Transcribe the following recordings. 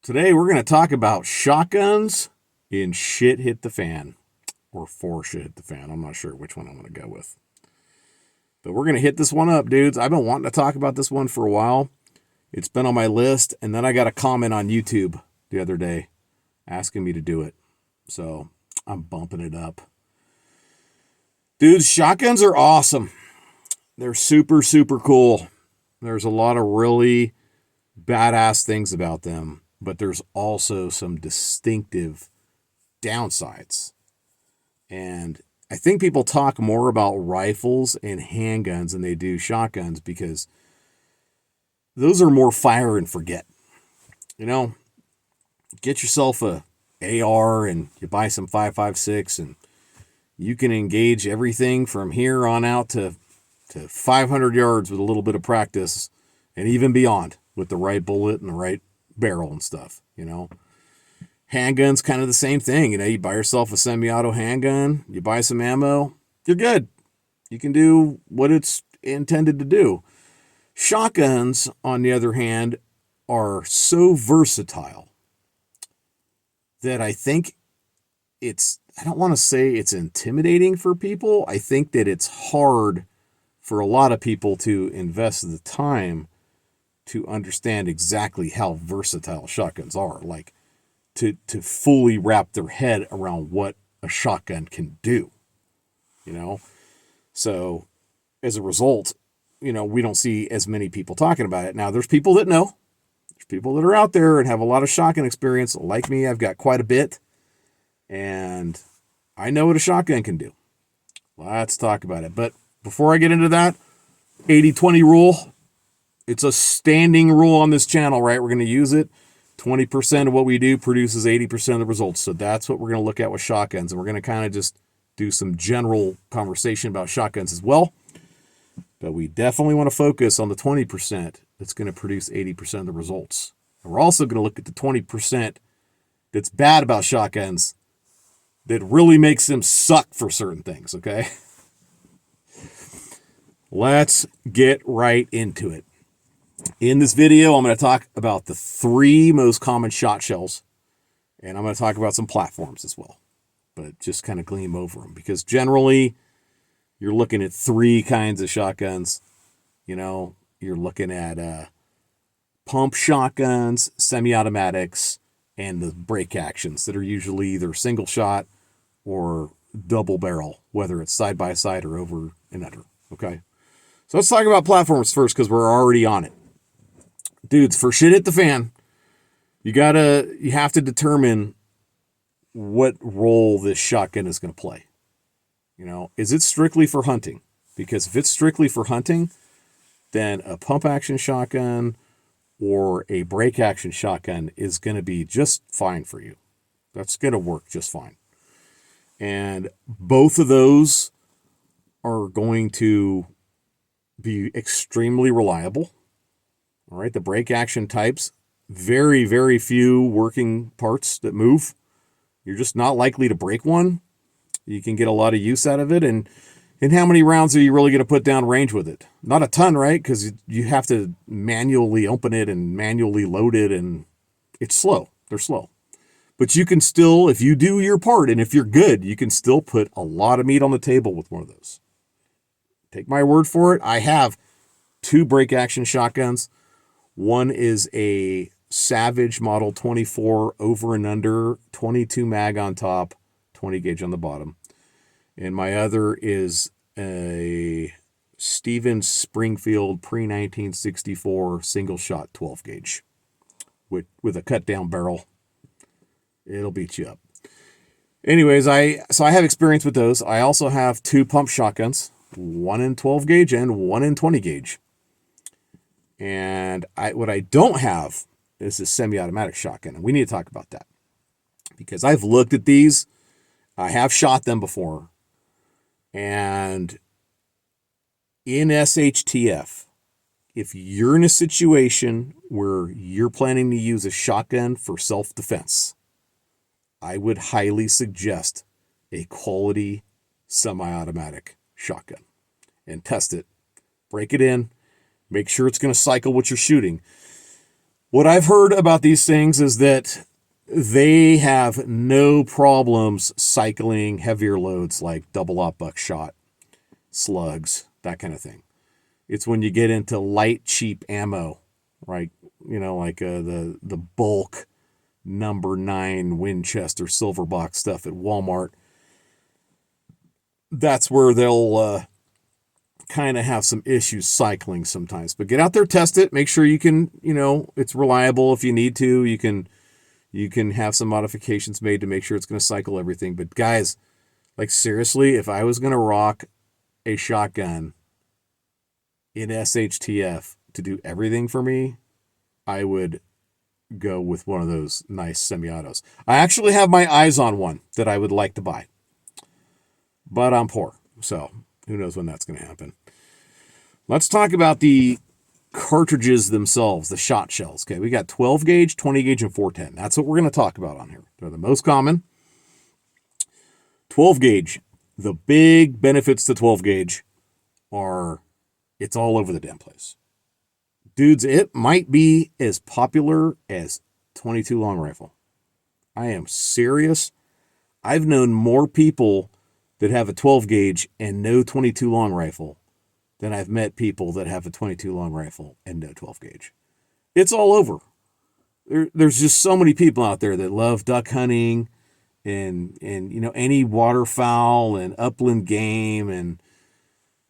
Today we're going to talk about shotguns in Shit Hit the Fan, or for Shit Hit the Fan. I'm not sure which one I'm going to go with. But we're going to hit this one up, dudes. I've been wanting to talk about this one for a while. It's been on my list, and then I got a comment on YouTube the other day asking me to do it. So I'm bumping it up. Dudes, shotguns are awesome. They're super, super cool. There's a lot of really badass things about them, but there's also some distinctive downsides. And I think people talk more about rifles and handguns than they do shotguns because those are more fire and forget. You know, get yourself a AR and you buy some 5.56 and you can engage everything from here on out to 500 yards with a little bit of practice and even beyond with the right bullet and the right barrel and stuff, you know. Handgun's kind of the same thing. You know, you buy yourself a semi-auto handgun, you buy some ammo, you're good. You can do what it's intended to do. Shotguns, on the other hand, are so versatile that I think I don't want to say it's intimidating for people. I think that it's hard for a lot of people to invest the time to understand exactly how versatile shotguns are. Like, to fully wrap their head around what a shotgun can do, you know? So as a result, you know, we don't see as many people talking about it. Now, there's people that know. There's people that are out there and have a lot of shotgun experience. Like me, I've got quite a bit. And I know what a shotgun can do. Let's talk about it. But before I get into that, 80-20 rule. It's a standing rule on this channel, right? We're going to use it. 20% of what we do produces 80% of the results. So that's what we're going to look at with shotguns. And we're going to kind of just do some general conversation about shotguns as well. But we definitely want to focus on the 20% that's going to produce 80% of the results. And we're also going to look at the 20% that's bad about shotguns that really makes them suck for certain things, okay? Let's get right into it. In this video, I'm going to talk about the 3 most common shot shells, and I'm going to talk about some platforms as well, but just kind of gleam over them because generally you're looking at 3 kinds of shotguns. You know, you're looking at pump shotguns, semi-automatics, and the break actions that are usually either single shot or double barrel, whether it's side by side or over and under. Okay, so let's talk about platforms first because we're already on it. Dudes, for Shit Hit the Fan, you have to determine what role this shotgun is going to play. You know, is it strictly for hunting? Because if it's strictly for hunting, then a pump action shotgun or a break action shotgun is going to be just fine for you. That's going to work just fine. And both of those are going to be extremely reliable. All right, the break action types, very, very few working parts that move. You're just not likely to break one. You can get a lot of use out of it. And how many rounds are you really going to put down range with it? Not a ton, right? Because you have to manually open it and manually load it, and it's slow. They're slow. But you can still, if you do your part and if you're good, you can still put a lot of meat on the table with one of those. Take my word for it. I have 2 break action shotguns. One is a Savage Model 24 over and under, 22 mag on top, 20 gauge on the bottom. And my other is a Stevens Springfield pre-1964 single shot 12 gauge with a cut down barrel. It'll beat you up. Anyways, so I have experience with those. I also have 2 pump shotguns, one in 12 gauge and one in 20 gauge. And what I don't have is a semi-automatic shotgun. And we need to talk about that because I've looked at these. I have shot them before. And in SHTF, if you're in a situation where you're planning to use a shotgun for self-defense, I would highly suggest a quality semi-automatic shotgun and test it. Break it in. Make sure it's going to cycle what you're shooting. What I've heard about these things is that they have no problems cycling heavier loads like double-aught buckshot, slugs, that kind of thing. It's when you get into light, cheap ammo, right? Like the bulk #9 Winchester silver box stuff at Walmart. That's where they'll kind of have some issues cycling sometimes. But get out there, test it, make sure you can, it's reliable. If you need to, you can have some modifications made to make sure it's going to cycle everything. But guys, like seriously, if I was going to rock a shotgun in SHTF to do everything for me, I would go with one of those nice semi-autos. I actually have my eyes on one that I would like to buy, but I'm poor, so who knows when that's going to happen. Let's talk about the cartridges themselves, the shot shells. Okay, we got 12 gauge, 20 gauge, and 410. That's what we're going to talk about on here. They're the most common. 12 gauge. The big benefits to 12 gauge are it's all over the damn place. Dudes, it might be as popular as 22 long rifle. I am serious. I've known more people that have a 12 gauge and no 22 long rifle than I've met people that have a 22 long rifle and no 12 gauge. It's all over. There's just so many people out there that love duck hunting and any waterfowl and upland game,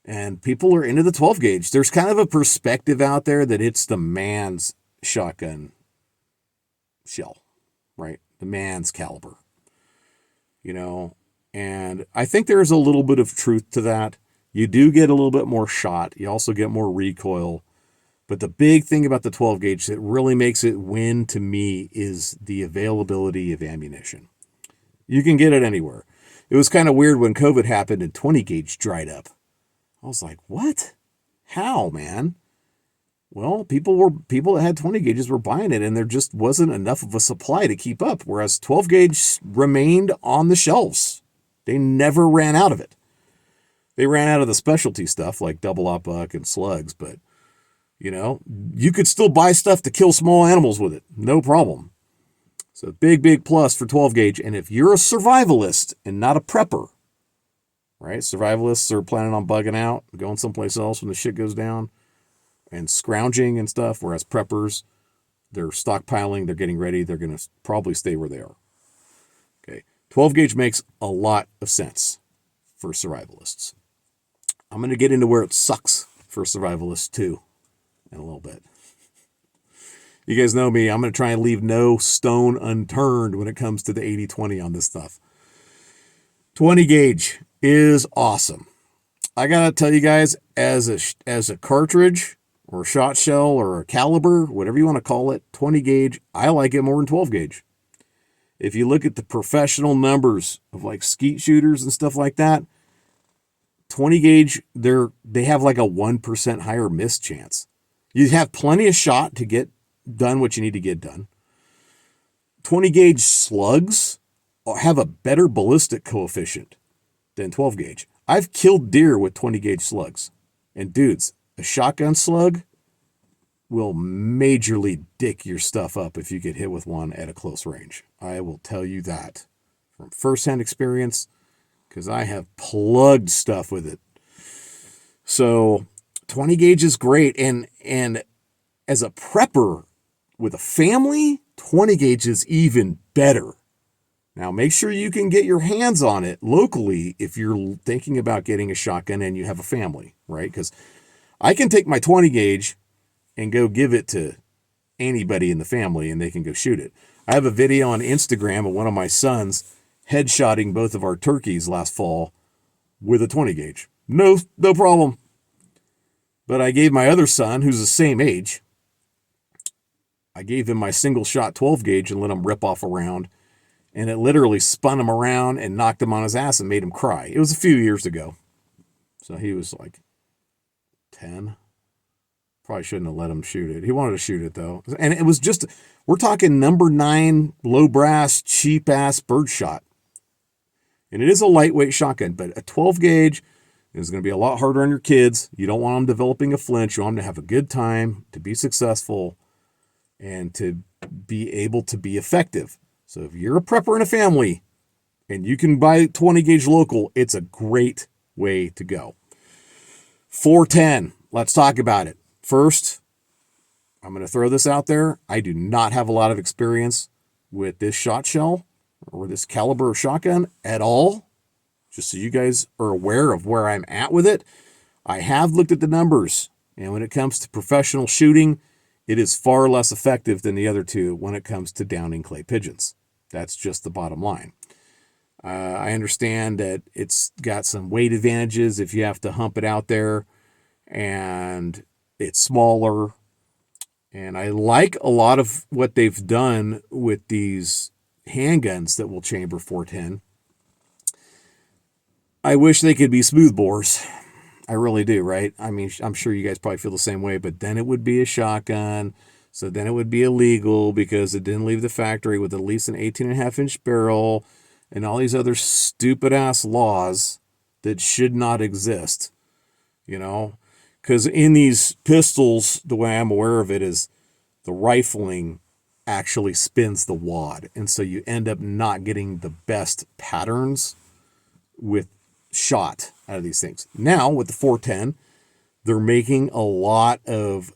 and people are into the 12 gauge. There's kind of a perspective out there that it's the man's shotgun shell, right? The man's caliber, and I think there's a little bit of truth to that. You do get a little bit more shot. You also get more recoil. But the big thing about the 12 gauge that really makes it win to me is the availability of ammunition. You can get it anywhere. It was kind of weird when COVID happened and 20 gauge dried up. I was like, what? How, man? Well, people that had 20 gauges were buying it, and there just wasn't enough of a supply to keep up, whereas 12 gauge remained on the shelves. They never ran out of it. They ran out of the specialty stuff like double-aught buck and slugs, but, you could still buy stuff to kill small animals with it. No problem. So big plus for 12 gauge. And if you're a survivalist and not a prepper, right? Survivalists are planning on bugging out, going someplace else when the shit goes down and scrounging and stuff, whereas preppers, they're stockpiling, they're getting ready, they're going to probably stay where they are. Okay. 12 gauge makes a lot of sense for survivalists. I'm going to get into where it sucks for survivalists too in a little bit. You guys know me. I'm going to try and leave no stone unturned when it comes to the 80-20 on this stuff. 20 gauge is awesome. I got to tell you guys, as a cartridge or a shot shell or a caliber, whatever you want to call it, 20 gauge, I like it more than 12 gauge. If you look at the professional numbers of like skeet shooters and stuff like that, 20 gauge, they have like a 1% higher miss chance. You have plenty of shot to get done what you need to get done. 20 gauge slugs have a better ballistic coefficient than 12 gauge. I've killed deer with 20 gauge slugs. And dudes, a shotgun slug will majorly dick your stuff up if you get hit with one at a close range. I will tell you that from firsthand experience, because I have plugged stuff with it. So 20 gauge is great. And as a prepper with a family, 20 gauge is even better. Now, make sure you can get your hands on it locally if you're thinking about getting a shotgun and you have a family, right? Because I can take my 20 gauge and go give it to anybody in the family and they can go shoot it. I have a video on Instagram of one of my sons headshotting both of our turkeys last fall with a 20 gauge. No problem. But I gave my other son, who's the same age, I gave him my single shot 12 gauge and let him rip off a round. And it literally spun him around and knocked him on his ass and made him cry. It was a few years ago. So he was like 10. Probably shouldn't have let him shoot it. He wanted to shoot it though. And it was just, we're talking #9 low brass, cheap ass birdshot. And it is a lightweight shotgun, but a 12 gauge is going to be a lot harder on your kids. You don't want them developing a flinch. You want them to have a good time, to be successful. and to be able to be effective. So if you're a prepper in a family and you can buy 20 gauge local, it's a great way to go. 410, let's talk about it. First, I'm going to throw this out there. I do not have a lot of experience with this shot shell or this caliber of shotgun at all. Just so you guys are aware of where I'm at with it. I have looked at the numbers, and when it comes to professional shooting, it is far less effective than the other two when it comes to downing clay pigeons. That's just the bottom line. I understand that it's got some weight advantages if you have to hump it out there, and it's smaller. And I like a lot of what they've done with these handguns that will chamber 410. I wish they could be smooth bores. I really do, right? I mean, I'm sure you guys probably feel the same way, but then it would be a shotgun. So then it would be illegal because it didn't leave the factory with at least an 18.5-inch barrel and all these other stupid-ass laws that should not exist, you know? Because in these pistols, the way I'm aware of it is the rifling actually spins the wad. And so you end up not getting the best patterns with shot out of these things. Now, with the 410, they're making a lot of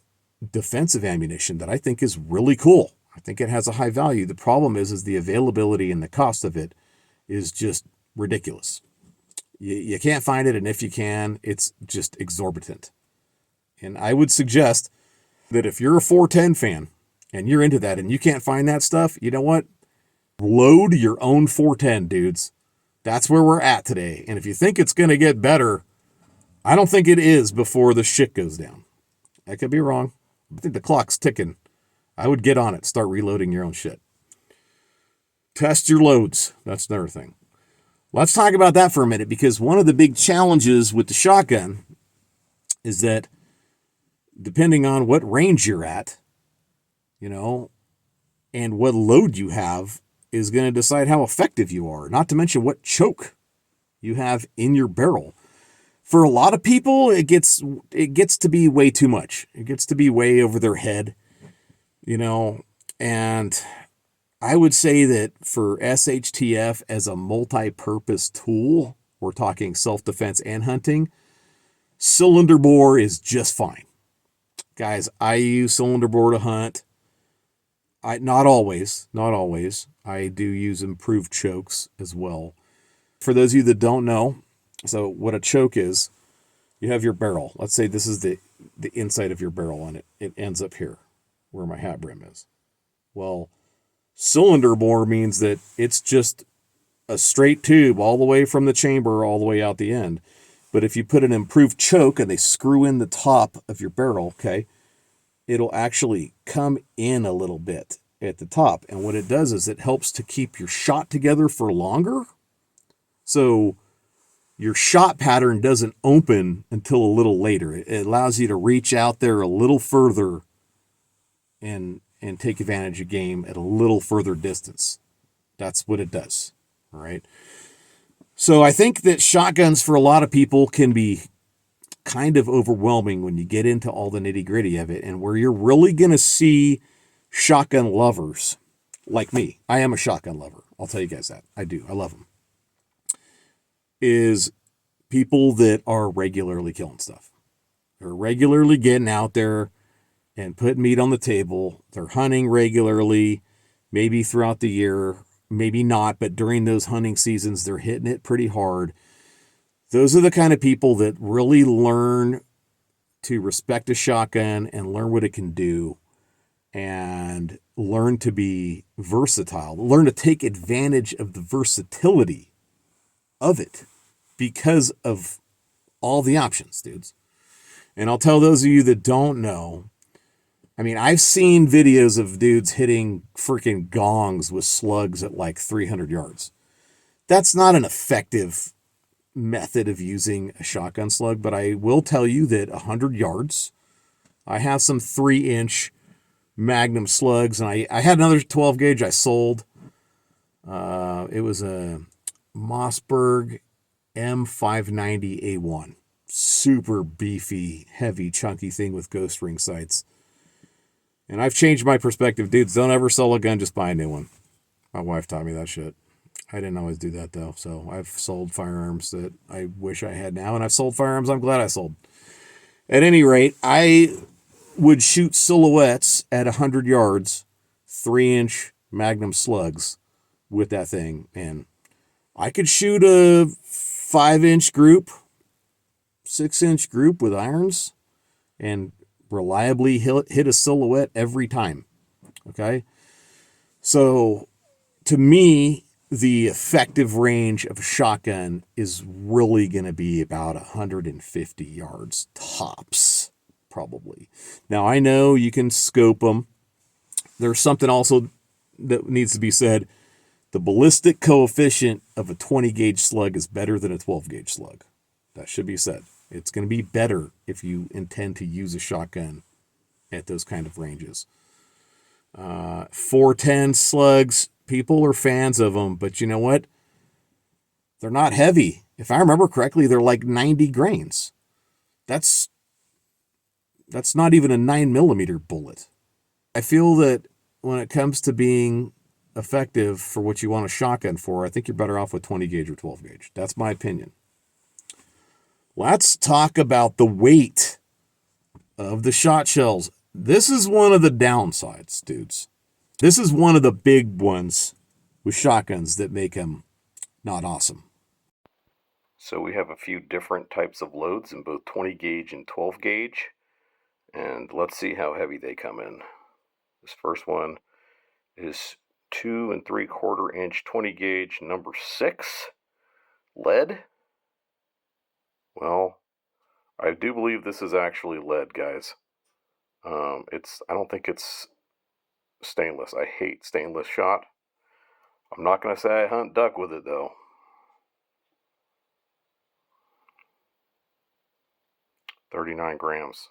defensive ammunition that I think is really cool. I think it has a high value. The problem is the availability and the cost of it is just ridiculous. You can't find it, and if you can, it's just exorbitant. And I would suggest that if you're a 410 fan and you're into that and you can't find that stuff, you know what? Load your own 410, dudes. That's where we're at today. And if you think it's going to get better, I don't think it is before the shit goes down. I could be wrong. I think the clock's ticking. I would get on it. Start reloading your own shit. Test your loads. That's another thing. Let's talk about that for a minute, because one of the big challenges with the shotgun is that depending on what range you're at, you know, and what load you have is going to decide how effective you are, not to mention what choke you have in your barrel. For a lot of people, it gets to be way too much. It gets to be way over their head, you know, and I would say that for SHTF as a multi-purpose tool, we're talking self-defense and hunting, cylinder bore is just fine. Guys, I use cylinder bore to hunt. Not always. I do use improved chokes as well. For those of you that don't know, so what a choke is, you have your barrel. Let's say this is the inside of your barrel, and it ends up here where my hat brim is. Well, cylinder bore means that it's just a straight tube all the way from the chamber all the way out the end. But if you put an improved choke and they screw in the top of your barrel, okay, it'll actually come in a little bit at the top. And what it does is it helps to keep your shot together for longer. So your shot pattern doesn't open until a little later. It allows you to reach out there a little further and take advantage of game at a little further distance. That's what it does. All right. So I think that shotguns for a lot of people can be kind of overwhelming when you get into all the nitty gritty of it, and where you're really going to see shotgun lovers like me. I am a shotgun lover. I'll tell you guys that. I do. I love them. Is people that are regularly killing stuff. They're regularly getting out there and putting meat on the table. They're hunting regularly, maybe throughout the year, maybe not, but during those hunting seasons, they're hitting it pretty hard. Those are the kind of people that really learn to respect a shotgun and learn what it can do and learn to be versatile, learn to take advantage of the versatility of it because of all the options, dudes. And I'll tell those of you that don't know, I mean, I've seen videos of dudes hitting freaking gongs with slugs at like 300 yards. That's not an effective method of using a shotgun slug, but I will tell you that 100 yards, I have some 3-inch Magnum slugs, and I had another 12 gauge I sold. It was a Mossberg M590A1. Super beefy, heavy, chunky thing with ghost ring sights. And I've changed my perspective. Dudes, don't ever sell a gun, just buy a new one. My wife taught me that shit. I didn't always do that, though. So I've sold firearms that I wish I had now, and I've sold firearms I'm glad I sold. At any rate, I would shoot silhouettes at 100 yards, 3-inch Magnum slugs with that thing. And I could shoot a 5-inch group, 6-inch group with irons and reliably hit a silhouette every time. Okay? So to me, the effective range of a shotgun is really going to be about 150 yards tops, probably. Now, I know you can scope them. There's something also that needs to be said. The ballistic coefficient of a 20 gauge slug is better than a 12 gauge slug. That should be said. It's going to be better if you intend to use a shotgun at those kind of ranges. 410 slugs, people are fans of them, but you know what? They're not heavy. If I remember correctly, they're like 90 grains. That's not even a 9mm bullet. I feel that when it comes to being effective for what you want a shotgun for, I think you're better off with 20 gauge or 12 gauge. That's my opinion. Let's talk about the weight of the shot shells. This is one of the downsides, dudes. This is one of the big ones with shotguns that make them not awesome. So we have a few different types of loads in both 20 gauge and 12 gauge. And let's see how heavy they come in. This first one is 2 3/4 inch 20 gauge number 6 lead. Well, I do believe this is actually lead, guys. I don't think it's stainless. I hate stainless shot. I'm not going to say I hunt duck with it, though. $39 grams.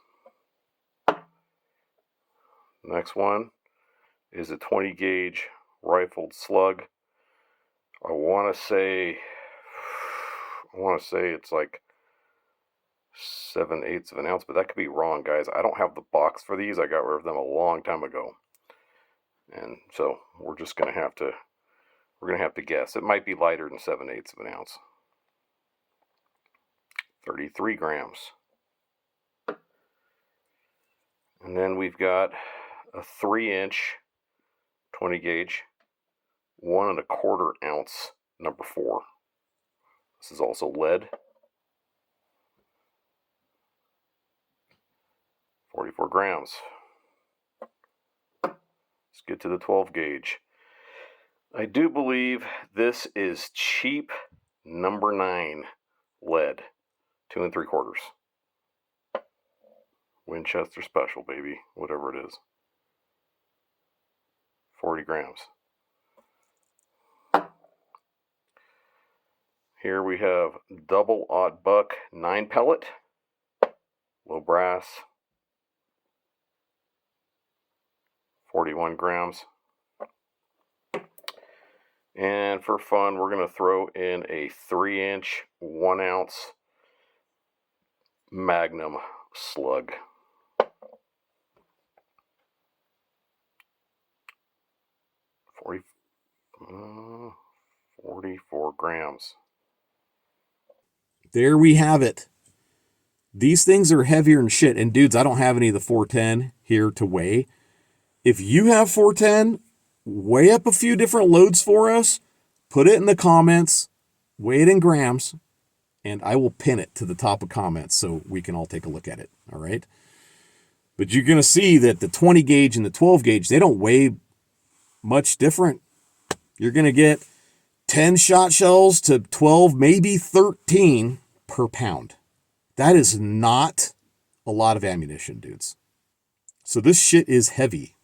Next one is a 20 gauge rifled slug. I want to say it's like 7/8 of an ounce, but that could be wrong, guys. I don't have the box for these. I got rid of them a long time ago, and so we're gonna have to guess. It might be lighter than 7/8 of an ounce. 33 grams. And then we've got a 3-inch 20 gauge 1 1/4 ounce number 4. This is also lead. 44 grams. Let's get to the 12 gauge. I do believe this is cheap number 9 lead. 2 3/4. Winchester Special, baby. Whatever it is. 40 grams. Here we have double aught buck 9 pellet. Low brass. 41 grams. And for fun, we're going to throw in a 3-inch 1 ounce Magnum slug. 44 grams. There we have it. These things are heavier than shit. And dudes, I don't have any of the 410 here to weigh. If you have 410, weigh up a few different loads for us. Put it in the comments. Weigh it in grams. And I will pin it to the top of comments so we can all take a look at it. All right. But you're going to see that the 20 gauge and the 12 gauge, they don't weigh much different. You're going to get 10 shot shells to 12, maybe 13 per pound. That is not a lot of ammunition, dudes. So this shit is heavy.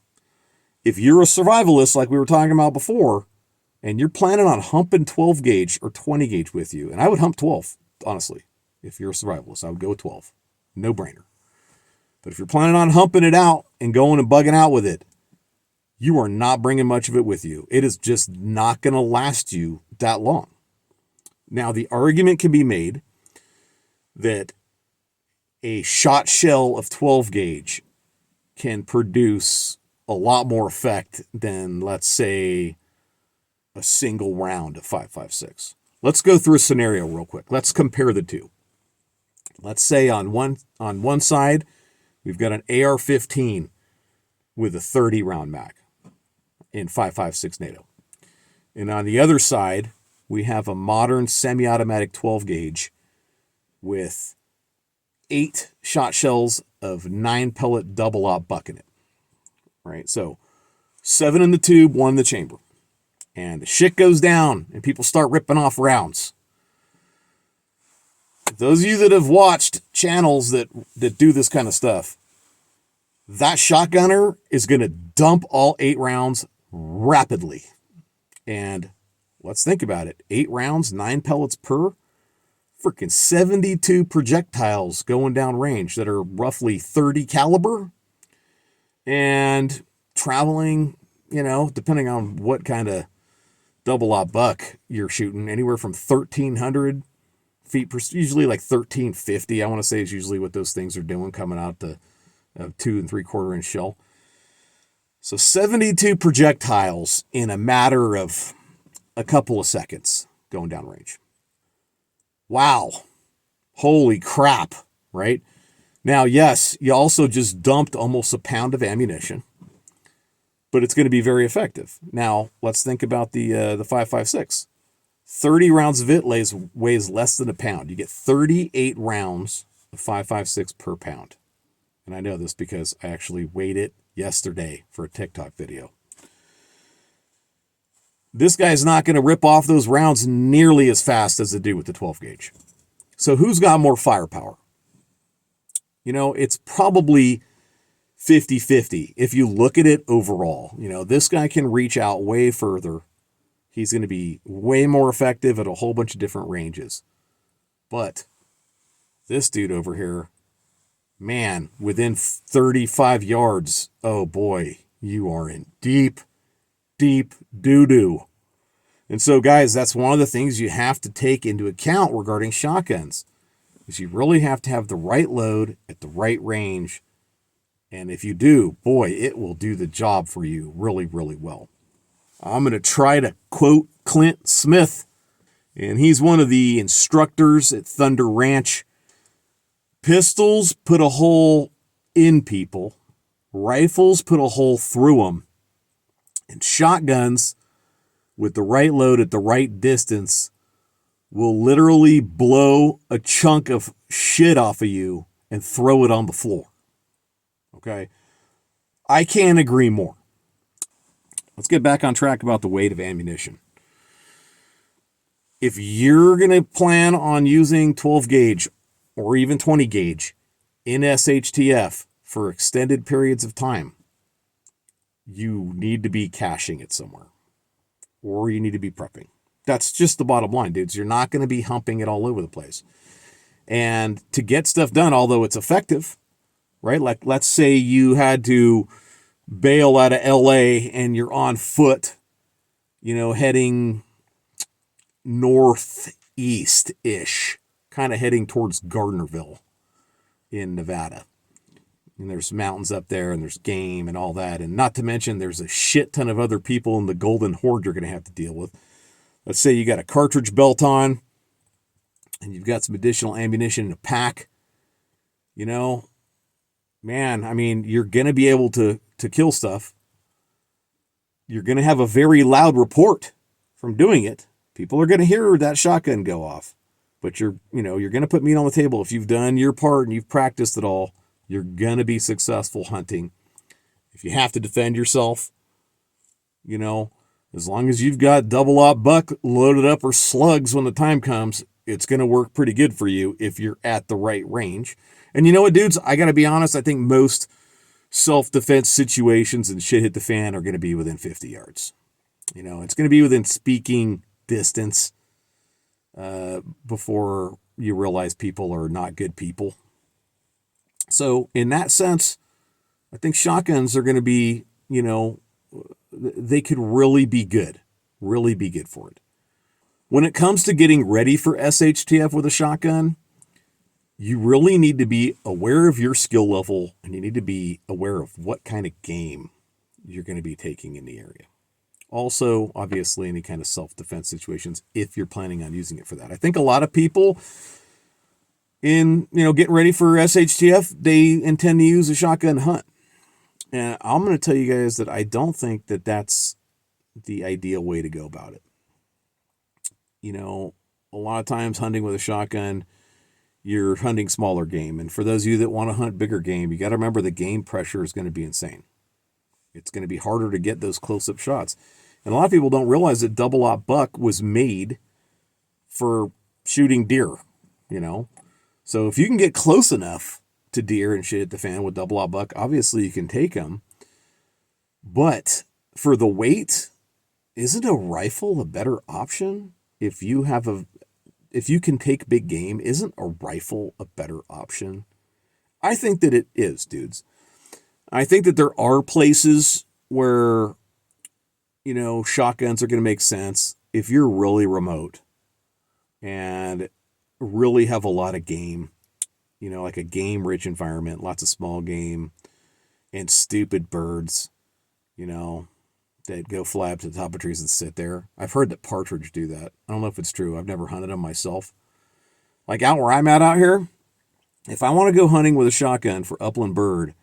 If you're a survivalist like we were talking about before, and you're planning on humping 12 gauge or 20 gauge with you, and I would hump 12, honestly. If you're a survivalist, I would go with 12. No brainer. But if you're planning on humping it out and going and bugging out with it, you are not bringing much of it with you. It is just not going to last you that long. Now, the argument can be made that a shot shell of 12 gauge can produce a lot more effect than, let's say, a single round of 5.56. Let's go through a scenario real quick. Let's compare the two. Let's say on one side, we've got an AR-15 with a 30 round mag in 5.56 NATO. And on the other side, we have a modern semi-automatic 12 gauge with 8 shot shells of 9 pellet double aught buck in it. Right? So 7 in the tube, 1 in the chamber. And the shit goes down and people start ripping off rounds. Those of you that have watched channels that do this kind of stuff, that shotgunner is going to dump all 8 rounds rapidly. And let's think about it. 8 rounds, 9 pellets per, freaking 72 projectiles going down range that are roughly 30 caliber and traveling, depending on what kind of double aught buck you're shooting, anywhere from 1,300 feet per, usually like 1,350, I want to say is usually what those things are doing, coming out the 2 3/4 inch shell. So 72 projectiles in a matter of a couple of seconds going down range. Wow. Holy crap, right? Now, yes, you also just dumped almost a pound of ammunition, but it's going to be very effective. Now, let's think about the 5.56. 30 rounds of it weighs less than a pound. You get 38 rounds of 5.56 per pound. And I know this because I actually weighed it yesterday for a TikTok video. This guy's not going to rip off those rounds nearly as fast as they do with the 12 gauge. So who's got more firepower? It's probably 50-50 if you look at it overall. This guy can reach out way further. He's going to be way more effective at a whole bunch of different ranges. But this dude over here, man, within 35 yards, oh boy, you are in deep, deep doo-doo. And so, guys, that's one of the things you have to take into account regarding shotguns, is you really have to have the right load at the right range. And if you do, boy, it will do the job for you really, really well. I'm going to try to quote Clint Smith, and he's one of the instructors at Thunder Ranch. Pistols put a hole in people, rifles put a hole through them, and shotguns with the right load at the right distance will literally blow a chunk of shit off of you and throw it on the floor. Okay? I can't agree more. Let's get back on track about the weight of ammunition. If you're going to plan on using 12 gauge or even 20 gauge in SHTF for extended periods of time, you need to be caching it somewhere, or you need to be prepping. That's just the bottom line, dudes. You're not going to be humping it all over the place. And to get stuff done, although it's effective, right? Like, let's say you had to bail out of LA and you're on foot, heading northeast-ish, kind of heading towards Gardnerville in Nevada. And there's mountains up there and there's game and all that. And not to mention there's a shit ton of other people in the Golden Horde you're going to have to deal with. Let's say you got a cartridge belt on and you've got some additional ammunition in a pack. Man, I mean, you're going to be able to kill stuff. You're going to have a very loud report from doing it. People are going to hear that shotgun go off. But you're going to put meat on the table. If you've done your part and you've practiced it all, you're going to be successful hunting. If you have to defend yourself, as long as you've got double aught buck loaded up or slugs when the time comes, it's going to work pretty good for you if you're at the right range. And you know what, dudes? I got to be honest. I think most self-defense situations and shit hit the fan are going to be within 50 yards. It's going to be within speaking distance before you realize people are not good people. So in that sense, I think shotguns are going to be, they could really be good for it. When it comes to getting ready for SHTF with a shotgun, you really need to be aware of your skill level and you need to be aware of what kind of game you're going to be taking in the area. Also, obviously, any kind of self-defense situations if you're planning on using it for that. I think a lot of people in, getting ready for SHTF, they intend to use a shotgun hunt. And I'm going to tell you guys that I don't think that that's the ideal way to go about it. A lot of times hunting with a shotgun, you're hunting smaller game. And for those of you that want to hunt bigger game, you got to remember the game pressure is going to be insane. It's going to be harder to get those close-up shots. And a lot of people don't realize that double-aught buck was made for shooting deer, So if you can get close enough to deer and shit at the fan with double-aught buck, obviously you can take them. But for the weight, isn't a rifle a better option? If you can take big game, isn't a rifle a better option? I think that it is, dudes. I think that there are places where, shotguns are going to make sense if you're really remote and really have a lot of game, like a game-rich environment, lots of small game and stupid birds, that go fly up to the top of trees and sit there. I've heard that partridge do that. I don't know if it's true. I've never hunted them myself. Like out where I'm at out here, if I want to go hunting with a shotgun for upland bird,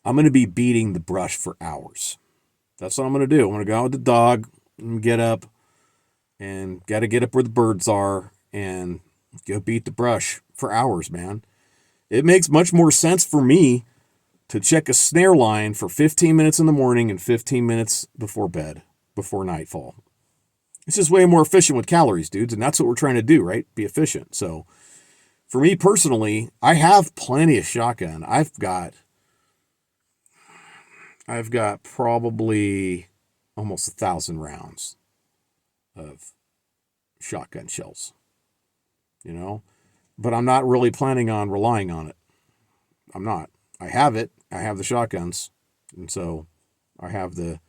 I'm going to be beating the brush for hours. That's what I'm going to do. I'm going to go out with the dog and get up and got to get up where the birds are and go beat the brush for hours, man. It makes much more sense for me to check a snare line for 15 minutes in the morning and 15 minutes before bed, before nightfall. It's just way more efficient with calories, dudes, and that's what we're trying to do, right? Be efficient. So for me personally, I have plenty of shotgun. I've got probably almost 1,000 rounds of shotgun shells, but I'm not really planning on relying on it. I'm not. I have it. I have the shotguns, and so I have the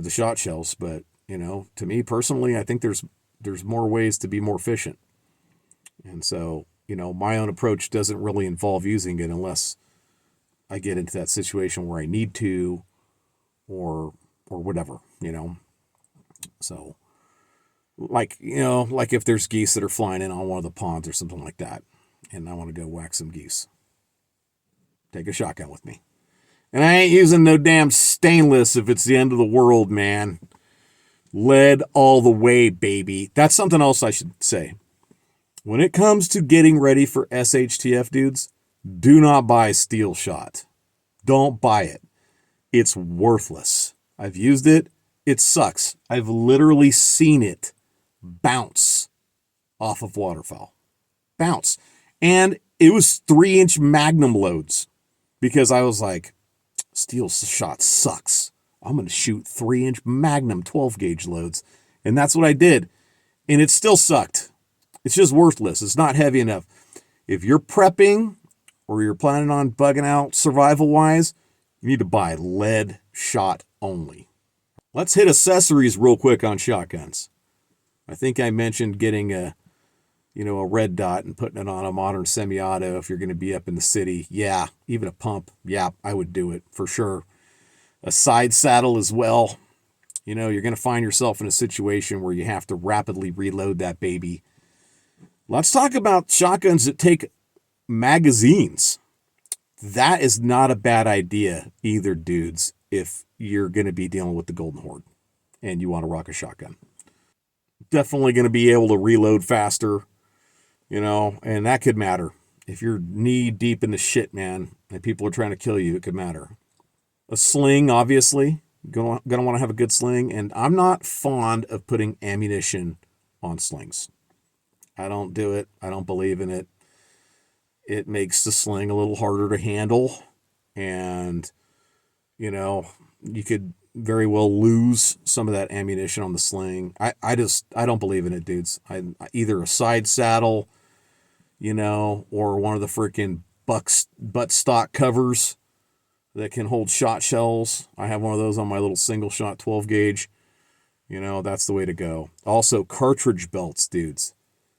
shot shells. But to me personally, I think there's more ways to be more efficient, and so my own approach doesn't really involve using it unless I get into that situation where I need to, or whatever, So, like if there's geese that are flying in on one of the ponds or something like that, and I want to go whack some geese, take a shotgun with me. And I ain't using no damn stainless if it's the end of the world, man. Lead all the way, baby. That's something else I should say. When it comes to getting ready for SHTF, dudes, do not buy steel shot. Don't buy it. It's worthless. I've used it. It sucks. I've literally seen it bounce off of waterfowl. Bounce. And it was 3-inch Magnum loads. Because I was like, steel shot sucks. I'm going to shoot 3-inch Magnum 12-gauge loads. And that's what I did. And it still sucked. It's just worthless. It's not heavy enough. If you're prepping or you're planning on bugging out survival-wise, you need to buy lead shot only. Let's hit accessories real quick on shotguns. I think I mentioned getting a red dot and putting it on a modern semi-auto if you're going to be up in the city. Yeah, even a pump. Yeah, I would do it for sure. A side saddle as well. You're going to find yourself in a situation where you have to rapidly reload that baby. Let's talk about shotguns that take magazines. That is not a bad idea either, dudes, if you're going to be dealing with the Golden Horde and you want to rock a shotgun. Definitely going to be able to reload faster. And that could matter. If you're knee deep in the shit, man, and people are trying to kill you, it could matter. A sling, obviously. Gonna want to have a good sling. And I'm not fond of putting ammunition on slings. I don't do it. I don't believe in it. It makes the sling a little harder to handle. And, you could very well lose some of that ammunition on the sling. I don't believe in it, dudes. Either a side saddle, or one of the freaking buttstock covers that can hold shot shells. I have one of those on my little single shot 12 gauge. That's the way to go. Also, cartridge belts, dudes.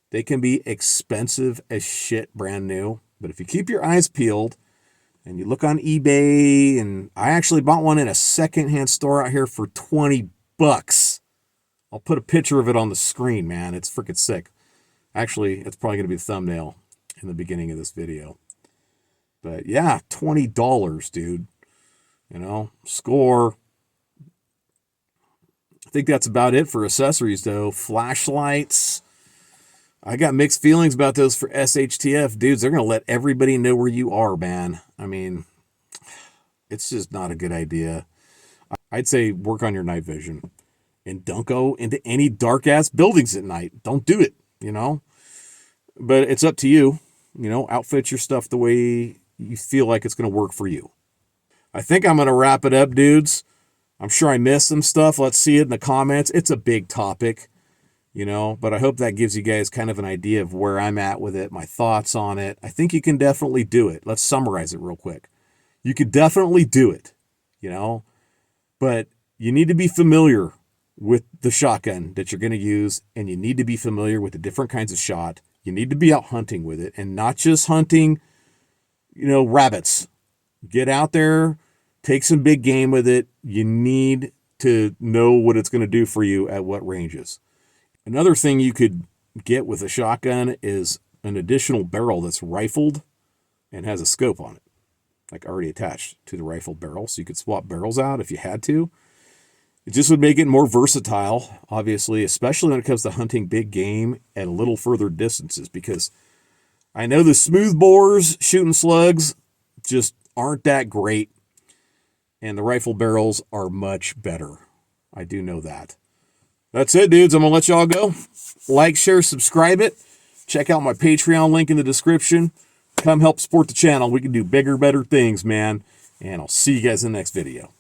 They can be expensive as shit brand new, but if you keep your eyes peeled, and you look on eBay, and I actually bought one in a secondhand store out here for 20 bucks. I'll put a picture of it on the screen, man. It's freaking sick. Actually, it's probably going to be the thumbnail in the beginning of this video. But yeah, $20, dude. You know, score. I think that's about it for accessories, though. Flashlights. I got mixed feelings about those for SHTF. Dudes, they're going to let everybody know where you are, man. I mean, it's just not a good idea. I'd say work on your night vision. And don't go into any dark-ass buildings at night. Don't do it, you know. But it's up to you. You know, outfit your stuff the way you feel like it's going to work for you. I think I'm going to wrap it up, dudes. I'm sure I missed some stuff. Let's see it in the comments. It's a big topic, you know, but I hope that gives you guys kind of an idea of where I'm at with it, my thoughts on it. I think you can definitely do it. Let's summarize it real quick. You could definitely do it, you know, but you need to be familiar with the shotgun that you're going to use, and you need to be familiar with the different kinds of shot. You need to be out hunting with it, and not just hunting, you know, rabbits. Get out there, take some big game with it. You need to know what it's going to do for you at what ranges. Another thing you could get with a shotgun is an additional barrel that's rifled and has a scope on it, like already attached to the rifled barrel. So you could swap barrels out if you had to. It just would make it more versatile, obviously, especially when it comes to hunting big game at a little further distances, because I know the smooth bores shooting slugs just aren't that great, and the rifle barrels are much better. I do know that. That's it, dudes. I'm going to let y'all go. Like, share, subscribe it. Check out my Patreon link in the description. Come help support the channel. We can do bigger, better things, man. And I'll see you guys in the next video.